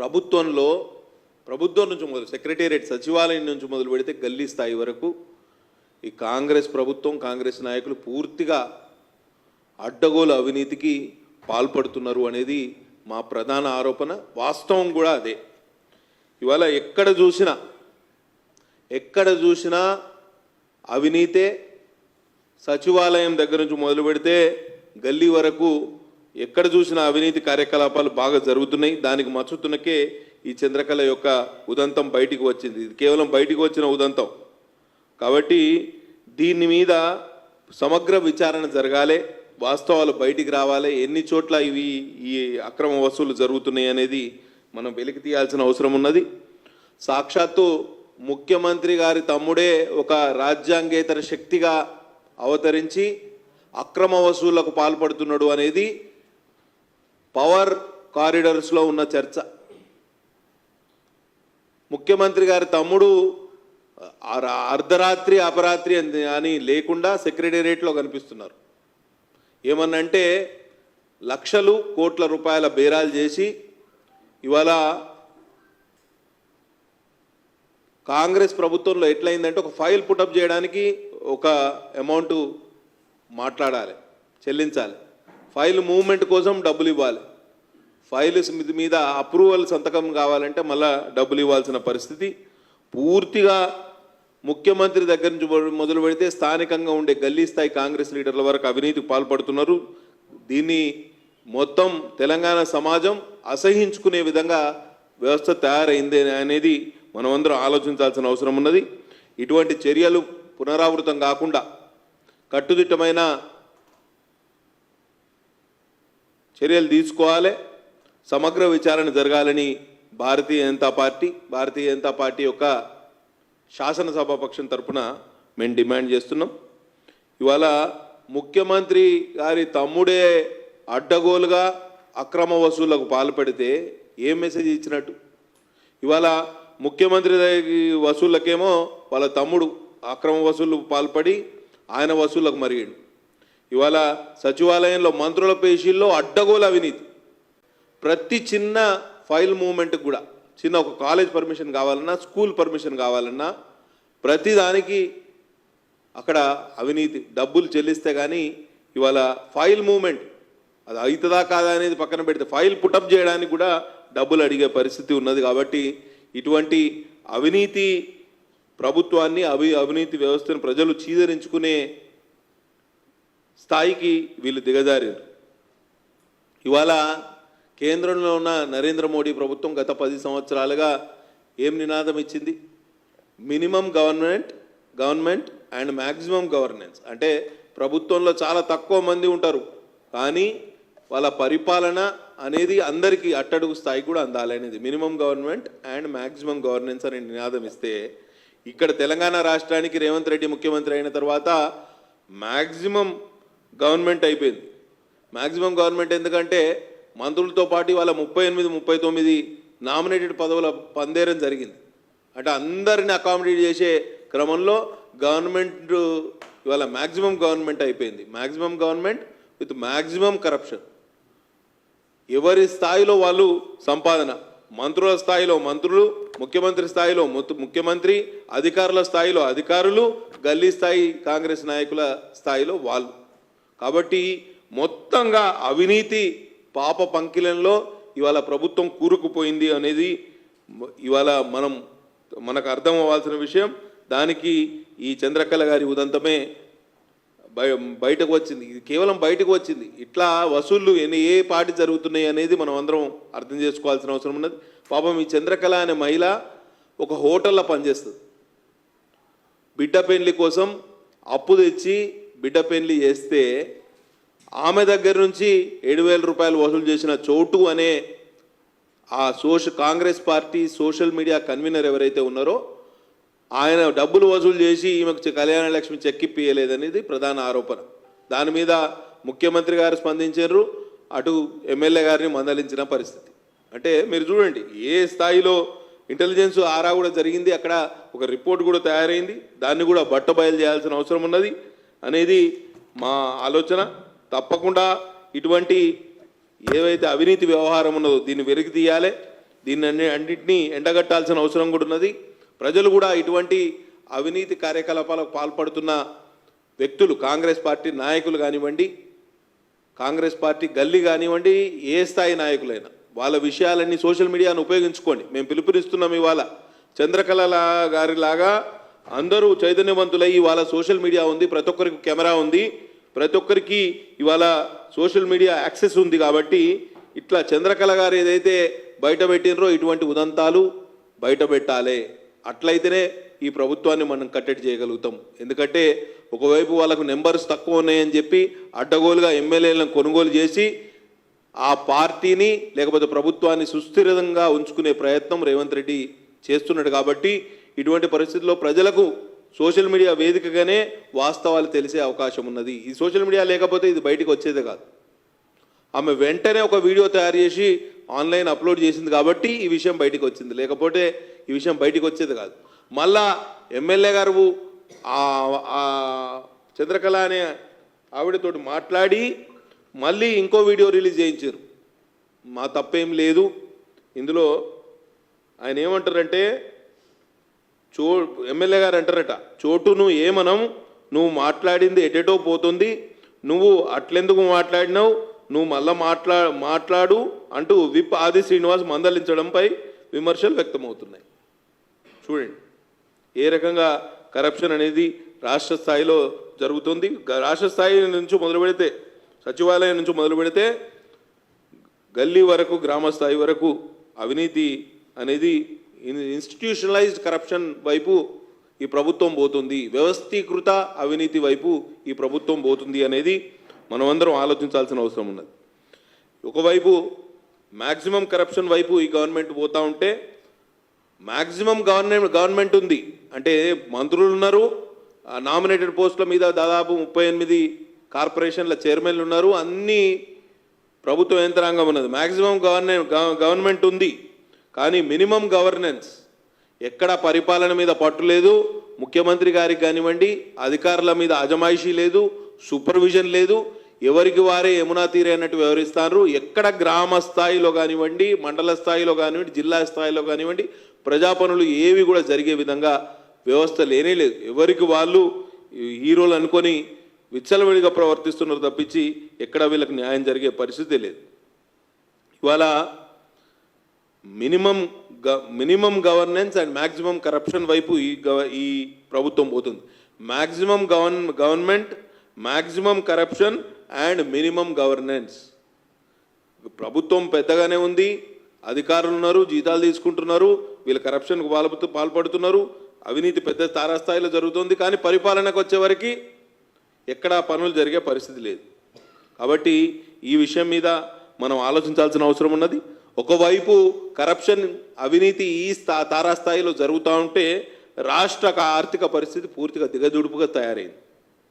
ప్రభుత్వం నుంచి మొదలు సెక్రటేరియట్ సచివాలయం నుంచి మొదలు పెడితే గల్లీ స్థాయి వరకు ఈ కాంగ్రెస్ ప్రభుత్వం కాంగ్రెస్ నాయకులు పూర్తిగా అడ్డగోలు అవినీతికి పాల్పడుతున్నారు అనేది మా ప్రధాన ఆరోపణ. వాస్తవం కూడా అదే. ఇవాళ ఎక్కడ చూసినా అవినీతే. సచివాలయం దగ్గర నుంచి మొదలు పెడితే గల్లీ వరకు ఎక్కడ చూసినా అవినీతి కార్యకలాపాలు బాగా జరుగుతున్నాయి. దానికి మచ్చుతున్నకే ఈ చంద్రకళ యొక్క ఉదంతం బయటికి వచ్చింది. ఇది కేవలం బయటికి వచ్చిన ఉదంతం కాబట్టి దీని మీద సమగ్ర విచారణ జరగాలి, వాస్తవాలు బయటికి రావాలి. ఎన్ని చోట్ల ఈ అక్రమ వసూలు జరుగుతున్నాయి అనేది మనం వెలికి తీయాల్సిన అవసరం ఉన్నది. సాక్షాత్తు ముఖ్యమంత్రి గారి తమ్ముడే ఒక రాజ్యాంగేతర శక్తిగా అవతరించి అక్రమ వసూళ్లకు పాల్పడుతున్నాడు అనేది పవర్ కారిడార్స్లో ఉన్న చర్చ. ముఖ్యమంత్రి గారి తమ్ముడు అర్ధరాత్రి అపరాత్రి అని లేకుండా సెక్రటేరియట్లో కనిపిస్తున్నారు. ఏమన్నంటే లక్షలు కోట్ల రూపాయల బేరాలు చేసి ఇవాళ కాంగ్రెస్ ప్రభుత్వంలో ఎట్లయిందంటే ఒక ఫైల్ పుటప్ చేయడానికి ఒక అమౌంట్ మాట్లాడాలి, చెల్లించాలి. ఫైల్ మూవ్మెంట్ కోసం డబ్బులు ఇవ్వాలి. ఫైల్స్ మీద అప్రూవల్ సంతకం కావాలంటే మళ్ళీ డబ్బులు ఇవ్వాల్సిన పరిస్థితి. పూర్తిగా ముఖ్యమంత్రి దగ్గర నుంచి మొదలు పెడితే స్థానికంగా ఉండే గల్లీ స్థాయి కాంగ్రెస్ లీడర్ల వరకు అవినీతికి పాల్పడుతున్నారు. దీన్ని మొత్తం తెలంగాణ సమాజం అసహించుకునే విధంగా వ్యవస్థ తయారైంది అనేది మనమందరం ఆలోచించాల్సిన అవసరం ఉన్నది. ఇటువంటి చర్యలు పునరావృతం కాకుండా కట్టుదిట్టమైన చర్యలు తీసుకోవాలి. సమగ్ర విచారణ జరగాలని భారతీయ జనతా పార్టీ యొక్క శాసనసభాపక్షం తరఫున మేము డిమాండ్ చేస్తున్నాం. ఇవాళ ముఖ్యమంత్రి గారి తమ్ముడే అడ్డగోలుగా అక్రమ వసూళ్లకు పాల్పడితే ఏం మెసేజ్ ఇచ్చినట్టు? ఇవాళ ముఖ్యమంత్రి వసూళ్ళకేమో వాళ్ళ తమ్ముడు అక్రమ వసూళ్లు పాల్పడి ఆయన వసూళ్లకు మరిగాడు. ఇవాళ సచివాలయంలో మంత్రుల పేషీల్లో అడ్డగోలు అవినీతి. ప్రతి చిన్న ఫైల్ మూవ్మెంట్కి కూడా చిన్న ఒక కాలేజ్ పర్మిషన్ కావాలన్నా, స్కూల్ పర్మిషన్ కావాలన్నా ప్రతిదానికి అక్కడ అవినీతి. డబ్బులు చెల్లిస్తే కానీ ఇవాళ ఫైల్ మూవ్మెంట్ అది అవుతుందా కాదా అనేది పక్కన పెడితే ఫైల్ పుటప్ చేయడానికి కూడా డబ్బులు అడిగే పరిస్థితి ఉన్నది. కాబట్టి ఇటువంటి అవినీతి ప్రభుత్వాన్ని అవినీతి వ్యవస్థను ప్రజలు చీదరించుకునే స్థాయికి వీళ్ళు దిగజారారు. ఇవాళ కేంద్రంలో ఉన్న నరేంద్ర మోడీ ప్రభుత్వం గత 10 సంవత్సరాలుగా ఏం నినాదం ఇచ్చింది? Minimum government and maximum governance. అంటే ప్రభుత్వంలో చాలా తక్కువ మంది ఉంటారు కానీ వాళ్ళ పరిపాలన అనేది అందరికీ అట్టడుగు స్థాయికి కూడా అందాలి అనేది minimum government and maximum governance అనే నినాదం ఇస్తే ఇక్కడ తెలంగాణ రాష్ట్రానికి రేవంత్ రెడ్డి ముఖ్యమంత్రి అయిన తర్వాత మ్యాక్సిమం గవర్నమెంట్ అయిపోయింది. మ్యాక్సిమం గవర్నమెంట్ ఎందుకంటే మంత్రులతో పాటు వాళ్ళ 38-39 నామినేటెడ్ పదవుల పందేరం జరిగింది. అంటే అందరిని అకామిడేట్ చేసే క్రమంలో గవర్నమెంట్ ఇవాళ మ్యాక్సిమం గవర్నమెంట్ అయిపోయింది. Maximum government with maximum corruption. ఎవరి స్థాయిలో వాళ్ళు సంపాదన, మంత్రుల స్థాయిలో మంత్రులు, ముఖ్యమంత్రి స్థాయిలో ముఖ్యమంత్రి, అధికారుల స్థాయిలో అధికారులు, గల్లీ స్థాయి కాంగ్రెస్ నాయకుల స్థాయిలో వాళ్ళు. కాబట్టి మొత్తంగా అవినీతి పాప పంకిలంలో ఇవాళ ప్రభుత్వం కూరుకుపోయింది అనేది ఇవాళ మనకు అర్థం అవ్వాల్సిన విషయం. దానికి ఈ చంద్రకళ గారి ఉదంతమే బయటకు వచ్చింది. ఇది కేవలం బయటకు వచ్చింది. ఇట్లా వసూళ్ళు ఏ పార్టీ జరుగుతున్నాయి అనేది మనం అందరం అర్థం చేసుకోవాల్సిన అవసరం ఉన్నది. పాపం ఈ చంద్రకళ అనే మహిళ ఒక హోటల్లో పనిచేస్తుంది. బిడ్డ పెళ్లి కోసం అప్పు తెచ్చి బిడ్డ పెళ్లి చేస్తే ఆమె దగ్గర నుంచి 7,000 రూపాయలు వసూలు చేసిన చోటు అనే ఆ Congress party social media convener ఎవరైతే ఉన్నారో ఆయన డబ్బులు వసూలు చేసి ఈమెకు కళ్యాణ లక్ష్మి చెక్ ఇప్పియలేదనేది ప్రధాన ఆరోపణ. దాని మీద ముఖ్యమంత్రి గారు స్పందించారు, అటు ఎమ్మెల్యే గారిని మందలించిన పరిస్థితి. అంటే మీరు చూడండి ఏ స్థాయిలో ఇంటెలిజెన్స్ ఆరా కూడా జరిగింది. అక్కడ ఒక రిపోర్ట్ కూడా తయారైంది. దాన్ని కూడా బట్టబయలు చేయాల్సిన అవసరం ఉన్నది అనేది మా ఆలోచన. తప్పకుండా ఇటువంటి ఏవైతే అవినీతి వ్యవహారం ఉన్నదో దీన్ని వెలికి తీయాలి. దీన్ని అన్నింటినీ ఎండగట్టాల్సిన అవసరం కూడా ఉన్నది. ప్రజలు కూడా ఇటువంటి అవినీతి కార్యకలాపాలకు పాల్పడుతున్న వ్యక్తులు, కాంగ్రెస్ పార్టీ నాయకులు కానివ్వండి, కాంగ్రెస్ పార్టీ గల్లీ కానివ్వండి, ఏ స్థాయి నాయకులైనా వాళ్ళ విషయాలన్నీ సోషల్ మీడియాను ఉపయోగించుకోండి. మేము పిలుపునిస్తున్నాం. ఇవాళ చంద్రకళ గారిలాగా అందరూ చైతన్యవంతులై ఇవాళ సోషల్ మీడియా ఉంది, ప్రతి ఒక్కరికి కెమెరా ఉంది, ప్రతి ఒక్కరికి ఇవాళ సోషల్ మీడియా యాక్సెస్ ఉంది. కాబట్టి ఇట్లా చంద్రకళ గారు ఏదైతే బయట పెట్టినరో ఇటువంటి ఉదంతాలు బయట పెట్టాలి. అట్లయితేనే ఈ ప్రభుత్వాన్ని మనం కట్టడి చేయగలుగుతాం. ఎందుకంటే ఒకవైపు వాళ్ళకు నెంబర్స్ తక్కువ ఉన్నాయని చెప్పి అడ్డగోలుగా ఎమ్మెల్యేలను కొనుగోలు చేసి ఆ పార్టీని లేకపోతే ప్రభుత్వాన్ని సుస్థిరంగా ఉంచుకునే ప్రయత్నం రేవంత్ రెడ్డి చేస్తున్నాడు. కాబట్టి ఇటువంటి పరిస్థితుల్లో ప్రజలకు సోషల్ మీడియా వేదికగానే వాస్తవాలు తెలిసే అవకాశం ఉన్నది. ఈ సోషల్ మీడియా లేకపోతే ఇది బయటికి వచ్చేదే కాదు. ఆమె వెంటనే ఒక వీడియో తయారు చేసి ఆన్లైన్ అప్లోడ్ చేసింది కాబట్టి ఈ విషయం బయటికి వచ్చింది, లేకపోతే ఈ విషయం బయటికి వచ్చేది కాదు. మళ్ళా ఎమ్మెల్యే గారు చంద్రకళ అనే ఆవిడతోటి మాట్లాడి మళ్ళీ ఇంకో వీడియో రిలీజ్ చేయించారు. మా తప్పేం లేదు ఇందులో. ఆయన ఏమంటారంటే, ఎమ్మెల్యే గారు అంటారట, చోటు నువ్వు ఏమనం, నువ్వు మాట్లాడింది ఎటెటో పోతుంది, నువ్వు అట్లెందుకు మాట్లాడినావు, నువ్వు మళ్ళా మాట్లాడు అంటూ విప్ ఆది శ్రీనివాస్ మందలించడంపై విమర్శలు వ్యక్తమవుతున్నాయి. చూడండి ఏ రకంగా కరప్షన్ అనేది రాష్ట్ర స్థాయిలో జరుగుతుంది. రాష్ట్ర స్థాయి నుంచి మొదలు పెడితే, సచివాలయం నుంచి మొదలు పెడితే గల్లీ వరకు, గ్రామ స్థాయి వరకు అవినీతి అనేది ఇన్స్టిట్యూషనలైజ్డ్ కరప్షన్ వైపు ఈ ప్రభుత్వం పోతుంది, వ్యవస్థీకృత అవినీతి వైపు ఈ ప్రభుత్వం పోతుంది అనేది మనమందరం ఆలోచించాల్సిన అవసరం ఉన్నది. ఒకవైపు మ్యాక్సిమం కరప్షన్ వైపు ఈ గవర్నమెంట్ పోతూ ఉంటే, మ్యాక్సిమం గవర్నమెంట్ ఉంది అంటే మంత్రులు ఉన్నారు, నామినేటెడ్ పోస్టుల మీద దాదాపు 38 కార్పొరేషన్ల చైర్మన్లు ఉన్నారు, అన్ని ప్రభుత్వ యంత్రాంగం ఉన్నది, మ్యాక్సిమం గవర్నమెంట్ ఉంది. కానీ మినిమం గవర్నెన్స్ ఎక్కడ పరిపాలన మీద పట్టు లేదు. ముఖ్యమంత్రి గారికి కానివ్వండి, అధికారుల మీద అజమాయిషీ లేదు, సూపర్విజన్ లేదు, ఎవరికి వారే యమునా తీరే అన్నట్టు వ్యవహరిస్తారు. ఎక్కడ గ్రామ స్థాయిలో కానివ్వండి, మండల స్థాయిలో కానివ్వండి, జిల్లా స్థాయిలో కానివ్వండి ప్రజాపనులు ఏవి కూడా జరిగే విధంగా వ్యవస్థ లేనే లేదు. ఎవరికి వాళ్ళు హీరోలు అనుకొని విచ్చలవిడిగా ప్రవర్తిస్తున్నారు తప్పించి ఎక్కడ వీళ్ళకి న్యాయం జరిగే పరిస్థితి లేదు. ఇవాళ minimum governance and maximum corruption వైపు ఈ ప్రభుత్వం పోతుంది. Maximum government, maximum corruption and minimum governance. ప్రభుత్వం పెద్దగానే ఉంది, అధికారులు ఉన్నారు, జీతాలు తీసుకుంటున్నారు, వీళ్ళు కరప్షన్కు పాల్పడుతున్నారు, అవినీతి పెద్ద తారాస్థాయిలో జరుగుతుంది. కానీ పరిపాలనకు వచ్చేవరకు ఎక్కడా పనులు జరిగే పరిస్థితి లేదు. కాబట్టి ఈ విషయం మీద మనం ఆలోచించాల్సిన అవసరం ఉన్నది. ఒకవైపు కరప్షన్, అవినీతి ఈ తారాస్థాయిలో జరుగుతూ ఉంటే రాష్ట్ర ఆర్థిక పరిస్థితి పూర్తిగా దిగదుడుపుగా తయారైంది.